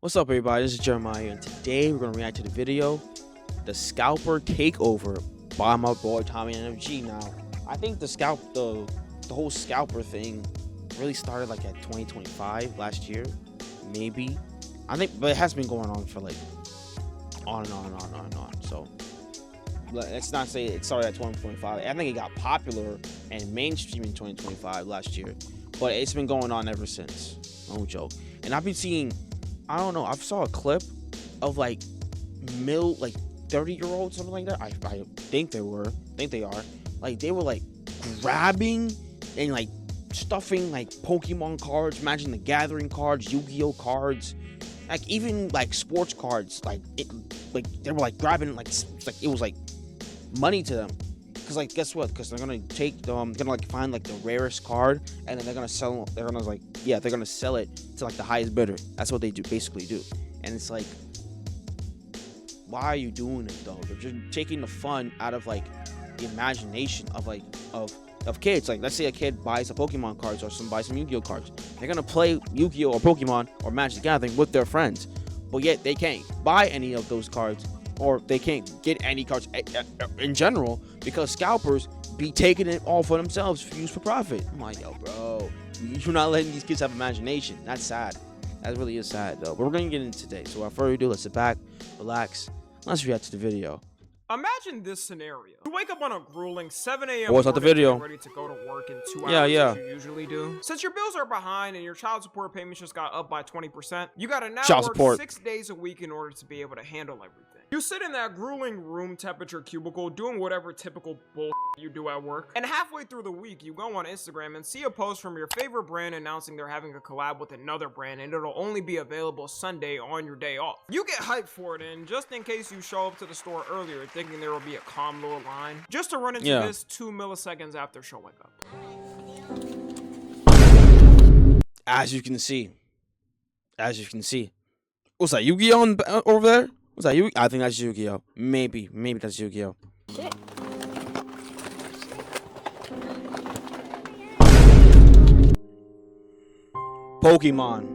What's up, everybody? This is Jeremiah, and today we're going to react to the video, The Scalper Takeover by my boy Tommy NFG. Now, I think the whole scalper thing really started like at 2025, last year, maybe. I think, but it has been going on for like on and on and on and on and on. So, let's not say it started at 2025. I think it got popular and mainstream in 2025, last year, but it's been going on ever since. No joke. And I've been seeing, I don't know, I saw a clip of like 30-year-olds, something like that. I think they are. Like, they were like grabbing and like stuffing like Pokemon cards, Magic the Gathering cards, Yu-Gi-Oh cards, like even like sports cards. Like they were like grabbing like it was like money to them. Cause like, guess what? Cause they're gonna like find like the rarest card, and then they're gonna sell. They're gonna sell it to like the highest bidder. That's what they basically do. And it's like, why are you doing it though? They're just taking the fun out of like the imagination of like of kids. Like, let's say a kid buys some Pokemon cards or buys some Yu-Gi-Oh cards. They're gonna play Yu-Gi-Oh or Pokemon or Magic the Gathering with their friends, but yet they can't buy any of those cards, or they can't get any cards in general, because scalpers be taking it all for themselves for use for profit. I'm like, yo, bro, you're not letting these kids have imagination. That's sad. That really is sad, though. But we're gonna get into today. So without further ado, let's sit back, relax, let's react to the video. Imagine this scenario. You wake up on a grueling 7 a.m. What's not the video? ready to go to work in 2 hours Yeah. as you usually do. Since your bills are behind and your child support payments just got up by 20%, you gotta now work 6 days a week in order to be able to handle everything. You sit in that grueling room temperature cubicle doing whatever typical bull you do at work. And halfway through the week, you go on Instagram and see a post from your favorite brand announcing they're having a collab with another brand, and it'll only be available Sunday on your day off. You get hyped for it, and just in case you show up to the store earlier thinking there will be a calm little line, just to run into this 2 milliseconds after showing up. As you can see, what's that, Yu-Gi-Oh over there? What's that, Yu? I think that's Yu-Gi-Oh. Maybe that's Yu-Gi-Oh. Shit. Pokemon.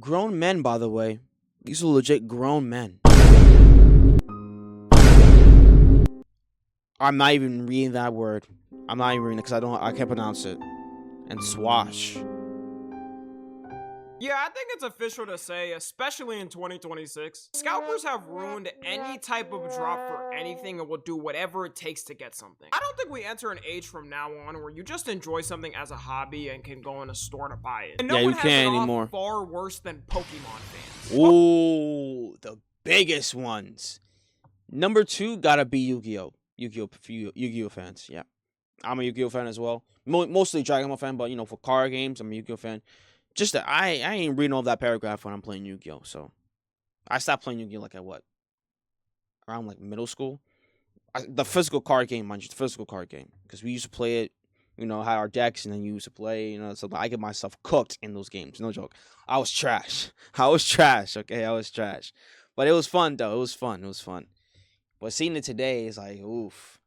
Grown men, by the way. These are legit grown men. I'm not even reading that word. I'm not even reading it because I can't pronounce it. And swash. Yeah, I think it's official to say, especially in 2026, scalpers have ruined any type of drop for anything and will do whatever it takes to get something. I don't think we enter an age from now on where you just enjoy something as a hobby and can go in a store to buy it. And no one you has can't it anymore. Off far worse than Pokemon fans. Ooh, the biggest ones. Number 2 gotta be Yu-Gi-Oh. Yu-Gi-Oh fans, yeah. I'm a Yu-Gi-Oh fan as well. Mostly Dragon Ball fan, but you know, for card games, I'm a Yu-Gi-Oh fan. Just that I ain't reading all that paragraph when I'm playing Yu-Gi-Oh. So I stopped playing Yu-Gi-Oh like at what? Around like middle school. The physical card game, mind you, the physical card game, because we used to play it. You know, had our decks, and then you used to play. You know, so I get myself cooked in those games. No joke. I was trash. Okay, I was trash. But it was fun though. It was fun. But seeing it today is like, oof.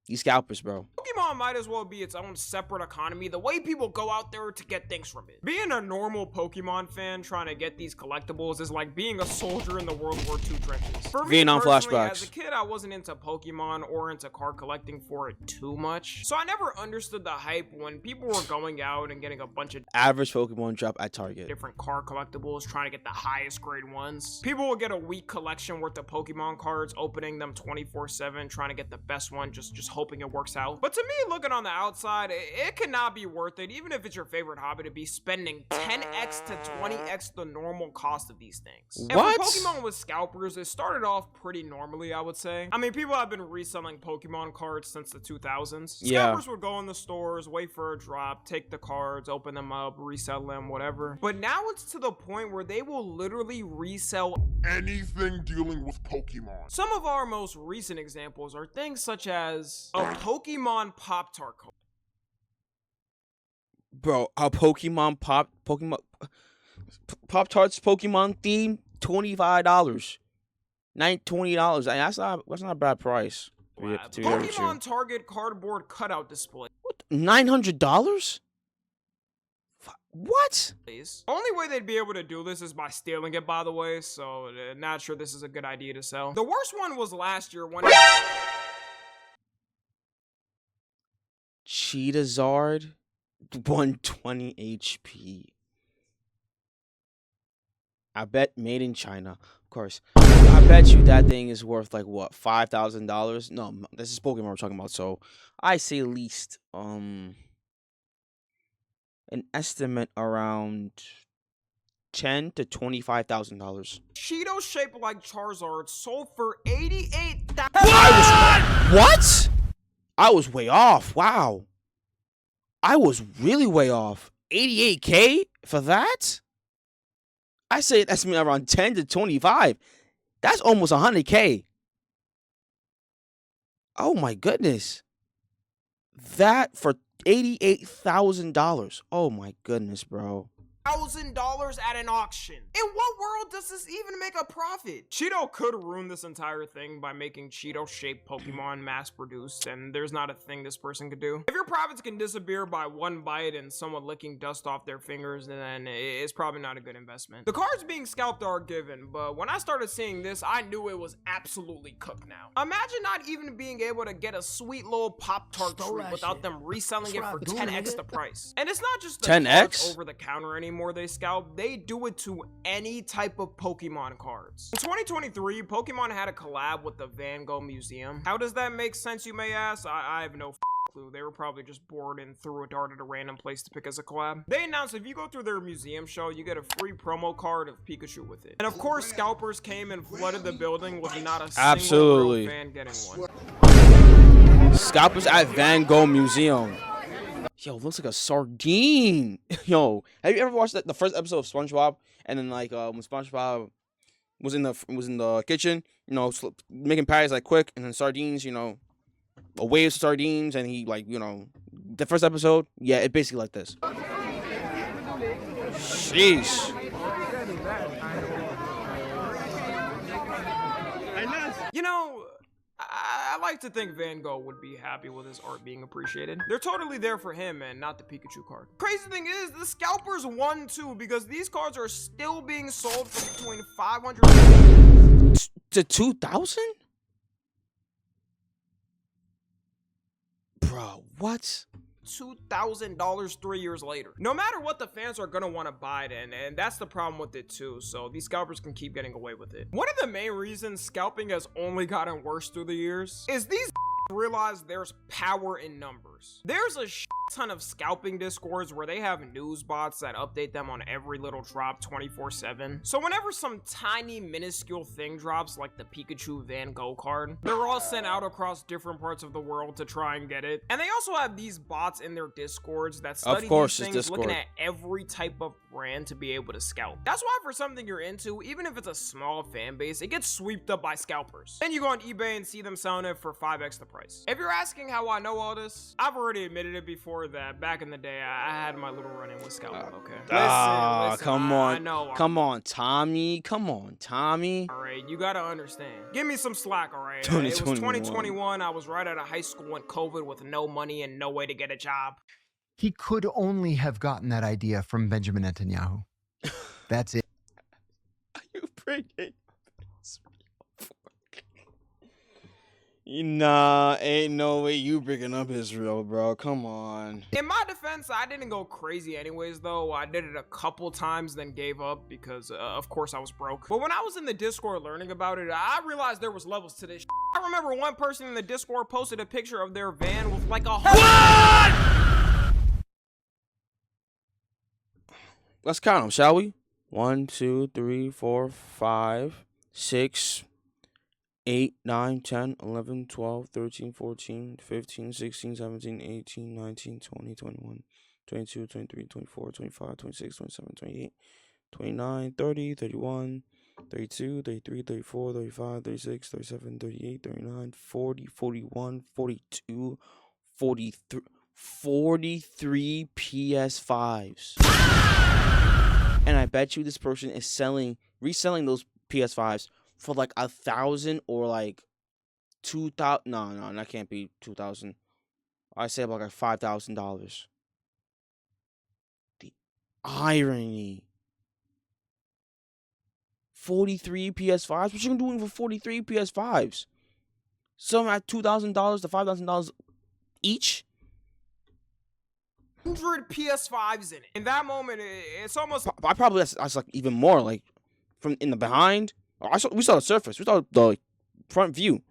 These scalpers, bro. Pokemon might as well be its own separate economy, the way people go out there to get things from it. Being a normal Pokemon fan trying to get these collectibles is like being a soldier in the World War II trenches. For me Vietnam personally, flashbacks. as a kid, I wasn't into Pokemon or into card collecting for it too much, so I never understood the hype when people were going out and getting a bunch of average Pokemon drop at Target. Different card collectibles, trying to get the highest grade ones. People will get a week collection worth of Pokemon cards, opening them 24/7, trying to get the best one, just hoping it works out. But to me, looking on the outside, it cannot be worth it, even if it's your favorite hobby, to be spending 10x to 20x the normal cost of these things. What? And for Pokemon with scalpers, it started off pretty normally, I would say. I mean, people have been reselling Pokemon cards since the 2000s. Yeah. Scalpers would go in the stores, wait for a drop, take the cards, open them up, resell them, whatever. But now it's to the point where they will literally resell anything dealing with Pokemon. Some of our most recent examples are things such as a Pokemon Pop-Tart code. Bro, a Pokemon Pop-Tarts Pokemon theme, $25. $20. That's not a bad price. Pokemon Target cardboard cutout display. What? $900? What? Only way they'd be able to do this is by stealing it, by the way, so not sure this is a good idea to sell. The worst one was last year when Cheetahzard, 120 HP. I bet made in China, of course. I bet you that thing is worth like what, $5,000? No, this is Pokemon we're talking about. So I say at least an estimate around $10,000 to $25,000. Cheeto shaped like Charizard sold for $88,000. What? I was way off. Wow. I was really way off. 88K for that? I say that's around 10 to 25. That's almost 100K. Oh my goodness. That for $88,000. Oh my goodness, bro. $1,000 at an auction. In what world does this even make a profit? Cheeto could ruin this entire thing by making Cheeto-shaped Pokemon mass-produced, and there's not a thing this person could do. If your profits can disappear by one bite and someone licking dust off their fingers, then it's probably not a good investment. The cards being scalped are given, but when I started seeing this, I knew it was absolutely cooked now. Imagine not even being able to get a sweet little Pop-Tart treat without them reselling it for 10x the price. And it's not just the 10x over the counter anymore they scalp, they do it to any type of Pokemon cards. In 2023, Pokemon had a collab with the Van Gogh Museum. How does that make sense, you may ask? I have no clue. They were probably just bored and threw a dart at a random place to pick as a collab. They announced if you go through their museum show, you get a free promo card of Pikachu with it. And of course, scalpers came and flooded the building with not a single fan getting one. Scalpers at Van Gogh Museum. Yo, looks like a sardine. Yo, have you ever watched the first episode of SpongeBob? And then like when SpongeBob was in the kitchen, you know, making patties like quick, and then sardines, you know, a wave of sardines, and he like, you know, the first episode, yeah, it basically like this. Sheesh. You know, I like to think Van Gogh would be happy with his art being appreciated. They're totally there for him and not the Pikachu card. Crazy thing is, the scalpers won too, because these cards are still being sold for between $500 to $2,000? Bro, what? $2,000 3 years later. No matter what, the fans are gonna want to buy it, and that's the problem with it too, so these scalpers can keep getting away with it. One of the main reasons scalping has only gotten worse through the years is these realize there's power in numbers. There's a ton of scalping discords where they have news bots that update them on every little drop 24/7. So whenever some tiny minuscule thing drops, like the Pikachu Van Gogh card, they're all sent out across different parts of the world to try and get it. And they also have these bots in their discords that study these things, looking at every type of brand to be able to scalp. That's why for something you're into, even if it's a small fan base, it gets swept up by scalpers. Then you go on eBay and see them selling it for 5x the price. If you're asking how I know all this, I've already admitted it before that back in the day I had my little run-in with scalping. Okay. Listen, come on. I know. Come on, Tommy. Come on, Tommy. All right, you gotta understand. Give me some slack, all right? It was 2021. I was right out of high school in COVID with no money and no way to get a job. He could only have gotten that idea from Benjamin Netanyahu. That's it. Are you bringing Nah, ain't no way you bringing up Israel, bro. Come on. In my defense, I didn't go crazy anyways, though. I did it a couple times, then gave up because, of course, I was broke. But when I was in the Discord learning about it, I realized there was levels to this. I remember one person in the Discord posted a picture of their van with like a What? Let's count them, shall we? 1, 2, 3, 4, 5, 6, 8, 9, 10, 11, 12, 13, 14, 15, 16, 17, 18, 19, 20, 21, 22, 23, 24, 25, 26, 27, 28, 29, 30, 31, 32, 33, 34, 35, 36, 37, 38, 39, 40, 41, 42, 43, 43 PS5s. And I bet you this person is reselling those PS5s for like 1,000 or like 2,000. No, that can't be 2,000. I say about like $5,000. Irony. 43 PS5s? What you doing for 43 PS5s? Some at $2,000 to $5,000 each? 100 PS5s in it. In that moment, it's almost... I probably, that's like even more, like, from in the behind. We saw the surface. We saw the front view.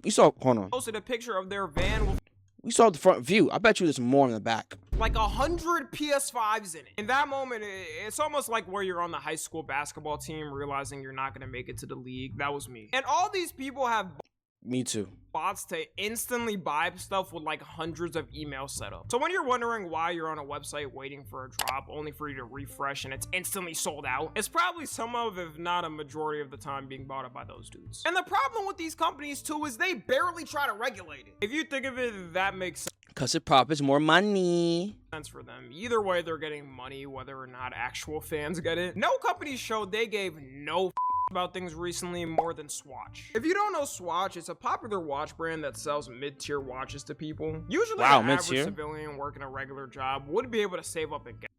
We saw, hold on. Posted a picture of their van with... We saw the front view. I bet you there's more in the back. Like 100 PS5s in it. In that moment, it's almost like where you're on the high school basketball team realizing you're not going to make it to the league. That was me. And all these people have... Me too. Bots to instantly buy stuff with like hundreds of emails set up. So when you're wondering why you're on a website waiting for a drop only for you to refresh and it's instantly sold out, it's probably some of, if not a majority of the time, being bought up by those dudes. And the problem with these companies too is they barely try to regulate it. If you think of it, that makes sense. Cause it profits more money. For them. Either way, they're getting money, whether or not actual fans get it. No company showed they gave no about things recently more than Swatch. If you don't know Swatch, it's a popular watch brand that sells mid-tier watches to people. Usually an average civilian working a regular job would be able to save up and get.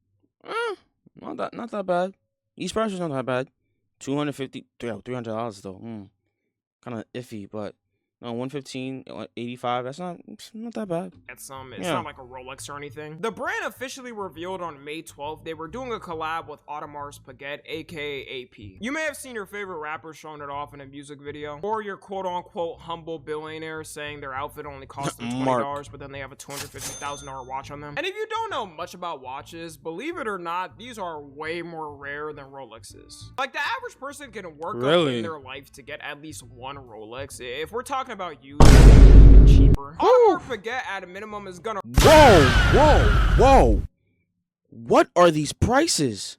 Not that bad. Each price is not that bad. $300 though. Kind of iffy, but no, 115, 85. That's not that bad. It's not like a Rolex or anything. The brand officially revealed on May 12th they were doing a collab with Audemars Piguet, aka AP. You may have seen your favorite rapper showing it off in a music video, or your quote-unquote humble billionaire saying their outfit only cost them $20, but then they have a $250,000 watch on them. And if you don't know much about watches, believe it or not, these are way more rare than Rolexes. Like the average person can work up in their life to get at least one Rolex. If we're talking about you, cheaper. Audemars Piguet at a minimum is gonna. Whoa! What are these prices?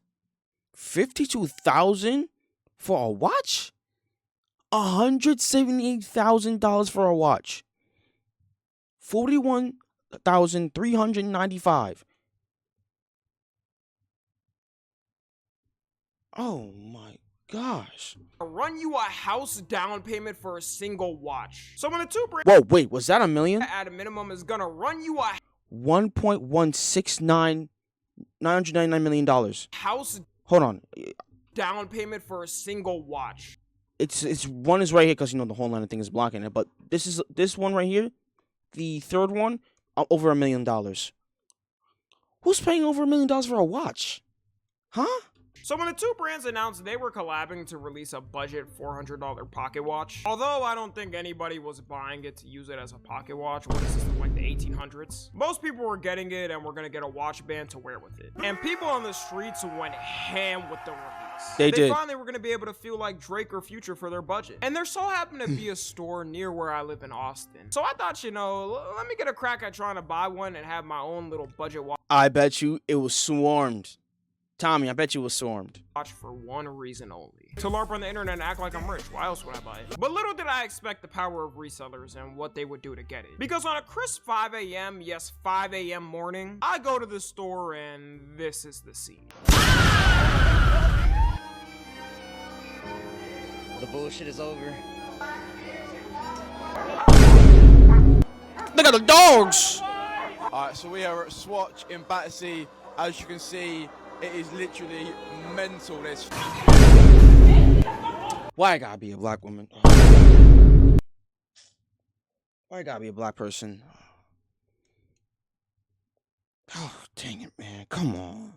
$52,000 for a watch? $178,000 for a watch. $41,395. Oh my gosh. Run you a house down payment for a single watch. So when the two brands. Whoa, wait, was that $1 million? At a minimum is gonna run you a $1.999 million. House. Hold on. Down payment for a single watch. It's one is right here because you know the whole line of thing is blocking it, but this one right here, the third one, over $1 million. Who's paying over $1 million for a watch? Huh? So when the two brands announced they were collabing to release a budget $400 pocket watch, although I don't think anybody was buying it to use it as a pocket watch, what is this, like the 1800s? Most people were getting it and were gonna get a watch band to wear with it. And people on the streets went ham with the release. They did. finally were gonna be able to feel like Drake or Future for their budget. And there so happened to be a store near where I live in Austin. So I thought, you know, let me get a crack at trying to buy one and have my own little budget watch. I bet you it was swarmed. Tommy, I bet you was swarmed. Watch for one reason only. To LARP on the internet and act like I'm rich. Why else would I buy it? But little did I expect the power of resellers and what they would do to get it. Because on a crisp 5 a.m., yes, 5 a.m. morning, I go to the store and this is the scene. The bullshit is over. Look at the dogs! Alright, so we are at Swatch in Battersea. As you can see, it is literally mental. There's Why I gotta be a black woman? Why I gotta be a black person? Oh, dang it, man. Come on.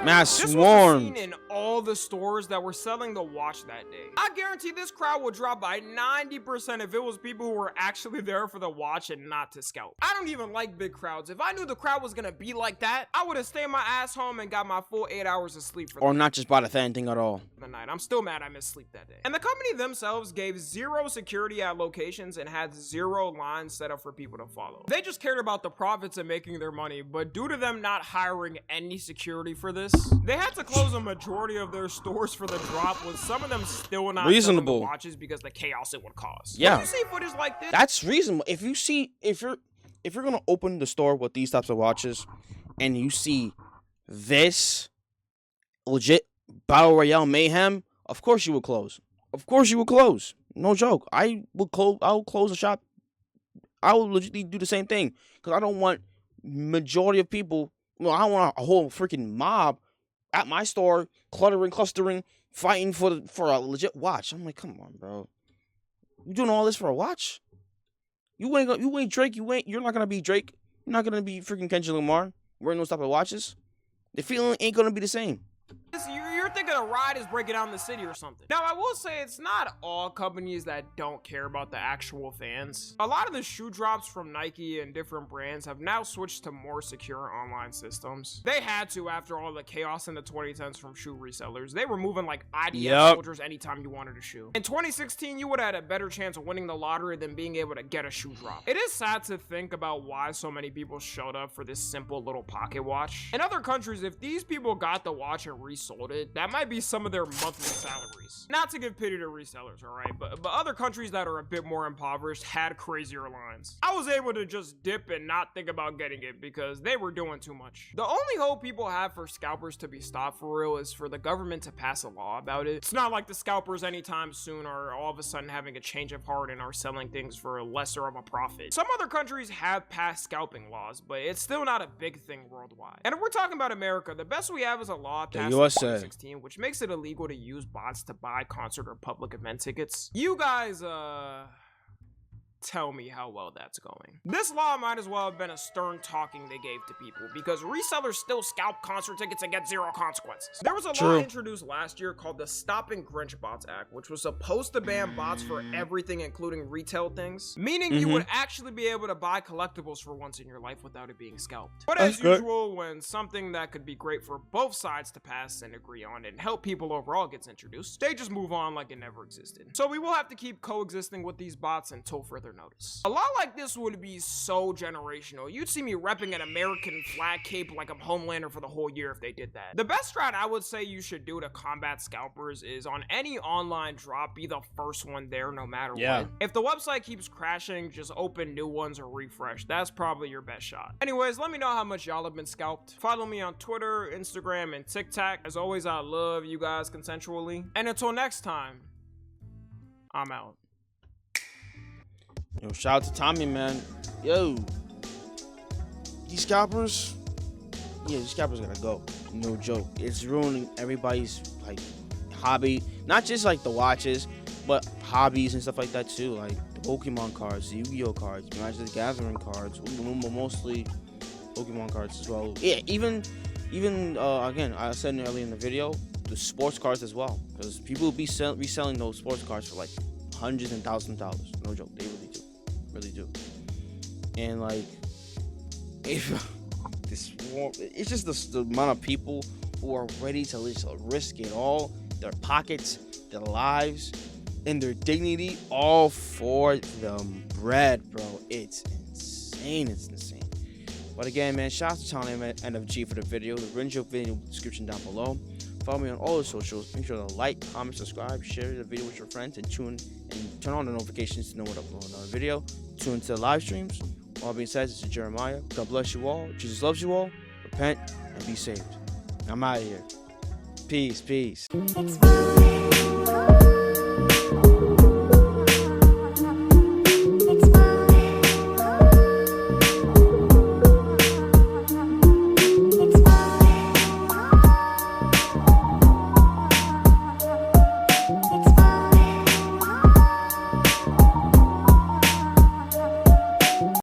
Mass This swarmed. was a scene in all the stores that were selling the watch that day. I guarantee this crowd would drop by 90% if it was people who were actually there for the watch and not to scalp. I don't even like big crowds. If I knew the crowd was gonna be like that, I would have stayed my ass home and got my full 8 hours of sleep for Or not just buy the thing at all. the night. I'm still mad I missed sleep that day. And the company themselves gave zero security at locations and had zero lines set up for people to follow. They just cared about the profits and making their money, but due to them not hiring any security for this, they had to close a majority of their stores for the drop, with some of them still not selling the watches because the chaos it would cause. Yeah. When you see footage like this, That's reasonable. If you're gonna open the store with these types of watches and you see this, legit, Battle Royale mayhem, of course you would close. Of course you would close. No joke. I would close the shop. I would legitimately do the same thing because I don't want majority of people. Well, I don't want a whole freaking mob at my store clustering, fighting for a legit watch. I'm like, come on, bro. You doing all this for a watch? You ain't Drake. You're not gonna be Drake. You're not gonna be freaking Kendrick Lamar wearing those type of watches. The feeling ain't gonna be the same. You're thinking a ride is breaking down the city or something. Now, I will say it's not all companies that don't care about the actual fans. A lot of the shoe drops from Nike and different brands have now switched to more secure online systems. They had to after all the chaos in the 2010s from shoe resellers. They were moving like IDS soldiers anytime you wanted a shoe. In 2016, you would have had a better chance of winning the lottery than being able to get a shoe drop. It is sad to think about why so many people showed up for this simple little pocket watch. In other countries, if these people got the watch and resold it, that might be some of their monthly salaries. Not to give pity to resellers, alright, but other countries that are a bit more impoverished had crazier lines. I was able to just dip and not think about getting it because they were doing too much. The only hope people have for scalpers to be stopped for real is for the government to pass a law about it. It's not like the scalpers anytime soon are all of a sudden having a change of heart and are selling things for lesser of a profit. Some other countries have passed scalping laws, but it's still not a big thing worldwide. And if we're talking about America, the best we have is a law passed in 2016, which makes it illegal to use bots to buy concert or public event tickets. You guys, tell me how well that's going. This law might as well have been a stern talking they gave to people because resellers still scalp concert tickets and get zero consequences. There was a law introduced last year called the Stopping Grinch Bots Act, which was supposed to ban bots for everything, including retail things, meaning you would actually be able to buy collectibles for once in your life without it being scalped. But as usual, when something that could be great for both sides to pass and agree on and help people overall gets introduced, they just move on like it never existed. So we will have to keep coexisting with these bots until further notice. A law like this would be so generational. You'd see me repping an American flag cape like I'm Homelander for the whole year if they did that. The best strat I would say you should do to combat scalpers is on any online drop, be the first one there no matter what. If the website keeps crashing, just open new ones or refresh. That's probably your best shot. Anyways, let me know how much y'all have been scalped. Follow me on Twitter, Instagram, and TikTok. As always, I love you guys consensually. And until next time, I'm out. Yo, shout out to Tommy, man. Yo, these scalpers, these scalpers gotta go. No joke. It's ruining everybody's like hobby. Not just like the watches, but hobbies and stuff like that too. Like the Pokemon cards, the Yu-Gi-Oh cards, Magic the Gathering cards, mostly Pokemon cards as well. Yeah, even again, I said earlier in the video, the sports cards as well, because people will be reselling those sports cards for like hundreds and thousands of dollars. No joke, they really do. And like, if it's just the amount of people who are ready to risk it all, their pockets, their lives, and their dignity, all for the bread, bro. It's insane. But again, man, shout out to Tony NFG for the video. The original video description down below. Follow me on all the socials. Make sure to like, comment, subscribe, share the video with your friends, and turn on the notifications to know when I upload another video. Tune into the live streams. All being said, this is Jeremiah. God bless you all. Jesus loves you all. Repent and be saved. I'm out of here. Peace. It's